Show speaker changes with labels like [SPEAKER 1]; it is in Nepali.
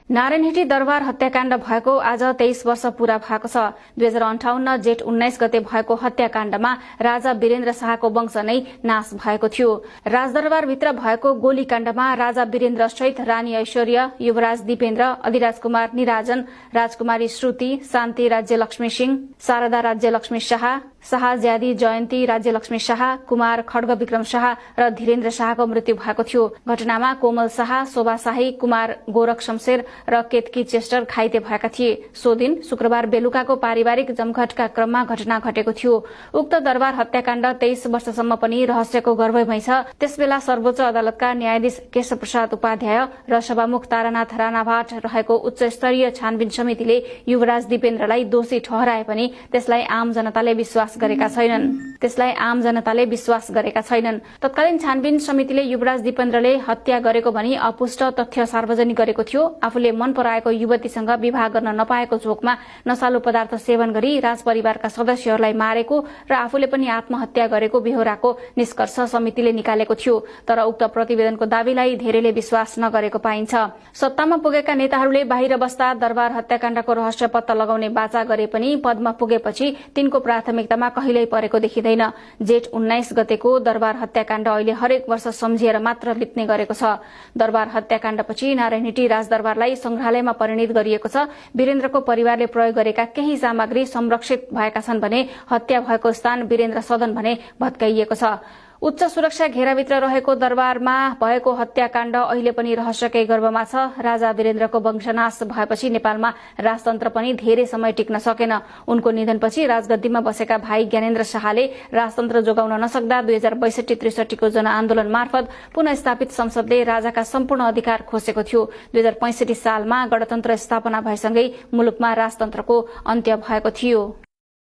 [SPEAKER 1] नारायणहिटी दरबार हत्याकाण्ड भएको आज 23 वर्ष पूरा भएको छ। 2058 जेठ 19 गते भएको हत्याकाण्डमा राजा वीरेन्द्र शाहको वंश नै नाश भएको थियो। राजदरबारभित्र भएको गोलीकाण्डमा राजा वीरेन्द्र सहित रानी ऐश्वर्या, युवराज दीपेन्द्र, अधिराज कुमार निराजन, राजकुमारी श्रुति, शान्ति राज्यलक्ष्मी सिंह, शारदा राज्यलक्ष्मी शाह, शाहज्यादी जयन्ती राज्यलक्ष्मी शाह, कुमार खड्ग विक्रम शाह र धीरेन्द्र शाहको मृत्यु भएको थियो। घटनामा कोमल शाह, शोभा शाही, कुमार गोरख शमशेर र केतकी चेस्टर घाइते भएका थिए। सो दिन शुक्रबार बेलुकाको पारिवारिक जमघटका क्रममा घटना घटेको थियो। उक्त दरबार हत्याकाण्ड 23 वर्षसम्म पनि रहस्यको गर्भमै छ। त्यसबेला सर्वोच्च अदालतका न्यायाधीश केशव प्रसाद उपाध्याय र सभामुख तारानाथ राणाभाट रहेको उच्च स्तरीय छानबिन समितिले युवराज दीपेन्द्रलाई दोषी ठहराए पनि त्यसलाई आम जनताले विश्वास गरेका छैनन्। तत्कालीन छानबिन समितिले युवराज दीपेन्द्रले हत्या गरेको भनी अपुष्ट तथ्य सार्वजनिक गरेको थियो। आफूले मन पराएको युवतीसँग विवाह गर्न नपाएको झोकमा नशालु पदार्थ सेवन गरी राजपरिवारका सदस्यहरूलाई मारेको र आफूले पनि आत्महत्या गरेको बेहोराको निष्कर्ष समितिले निकालेको थियो। तर उक्त प्रतिवेदनको दावीलाई धेरैले विश्वास नगरेको पाइन्छ। सत्तामा पुगेका नेताहरूले बाहिर बस्दा दरबार हत्याकाण्डको रहस्य पत्ता लगाउने बाचा गरे पनि पदमा पुगेपछि तिनको प्राथमिकतामा कहिल्यै परेको देखिँदैन। जेठ 19 गतेको दरबार हत्याकाण्ड अहिले हरेक वर्ष सम्झिएर मात्र लिप्ने गरेको छ। दरबार हत्याकाण्डपछि नारायणहिटी राजदरबारलाई संग्रहालयमा परिणत गरिएको छ। वीरेन्द्रको परिवारले प्रयोग गरेका केही सामग्री संरक्षित भएका छन् भने हत्या भएको स्थान वीरेन्द्र सदन भने भत्काइएको छ। उच्च सुरक्षा घेराभित्र रहेको दरबारमा भएको हत्याकाण्ड अहिले पनि रहस्यकै गर्भमा छ। राजा वीरेन्द्रको वंशनाश भएपछि नेपालमा राजतन्त्र पनि धेरै समय टिक्न सकेन। उनको निधनपछि राजगद्दीमा बसेका भाइ ज्ञानेन्द्र शाहले राजतन्त्र जोगाउन नसक्दा 2062-63 को जनआन्दोलन मार्फत पुनः स्थापित संसदले राजाका सम्पूर्ण अधिकार खोसेको थियो। 2065 सालमा गणतन्त्र स्थापना भएसँगै मुलुकमा राजतन्त्रको अन्त्य भएको थियो।